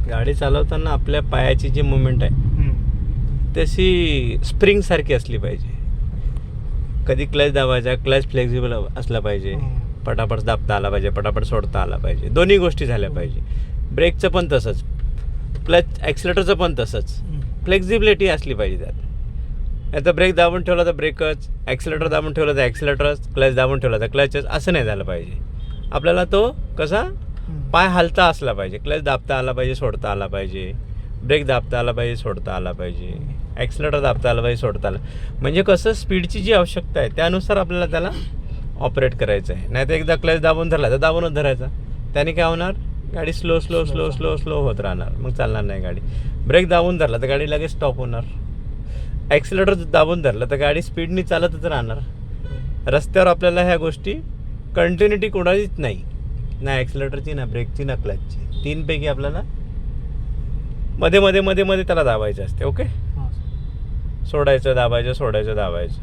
गाडी चालवताना आपल्या पायाची जी मुवमेंट आहे तशी स्प्रिंगसारखी असली पाहिजे. कधी क्लच दाबायचा, क्लच फ्लेक्झिबल असला पाहिजे, पटापट दाबता आला पाहिजे, पटापट सोडता आला पाहिजे, दोन्ही गोष्टी झाल्या पाहिजे. ब्रेकचं पण तसंच, क्लच ॲक्सिलेटरचं पण तसंच, फ्लेक्झिबिलिटी असली पाहिजे त्यात. नाही तर ब्रेक दाबून ठेवला तर ब्रेकच, ॲक्सिलेटर दाबून ठेवला तर ॲक्सिलेटरच, क्लच दाबून ठेवला तर क्लचच, असं नाही झालं पाहिजे. आपल्याला तो कसा पाय हलता असला पाहिजे, क्लच दाबता आला पाहिजे, सोडता आला पाहिजे, ब्रेक दाबता आला पाहिजे, सोडता आला पाहिजे, ॲक्सिलेटर दाबता आला पाहिजे, सोडता आला. म्हणजे कसं स्पीडची जी आवश्यकता आहे त्यानुसार आपल्याला त्याला ऑपरेट करायचं आहे. नाही तर एकदा क्लच दाबून धरला तर दाबूनच धरायचा, त्याने काय होणार, गाडी slow slow slow slow slow होत राहणार, मग चालणार नाही गाडी. ब्रेक दाबून धरला तर गाडी लगेच स्टॉप होणार. ॲक्सिलेटर दाबून धरलं तर गाडी स्पीडनी चालतच राहणार. रस्त्यावर आपल्याला ह्या गोष्टी कंटिन्युटी कोणाचीच नाही, ना ॲक्सिलेटरची, ना ब्रेकची, ना क्लचची. तीनपैकी आपल्याला मध्ये मध्ये मध्ये मध्ये त्याला दाबायचं असते. ओके, सोडायचं दाबायचं, सोडायचं दाबायचं.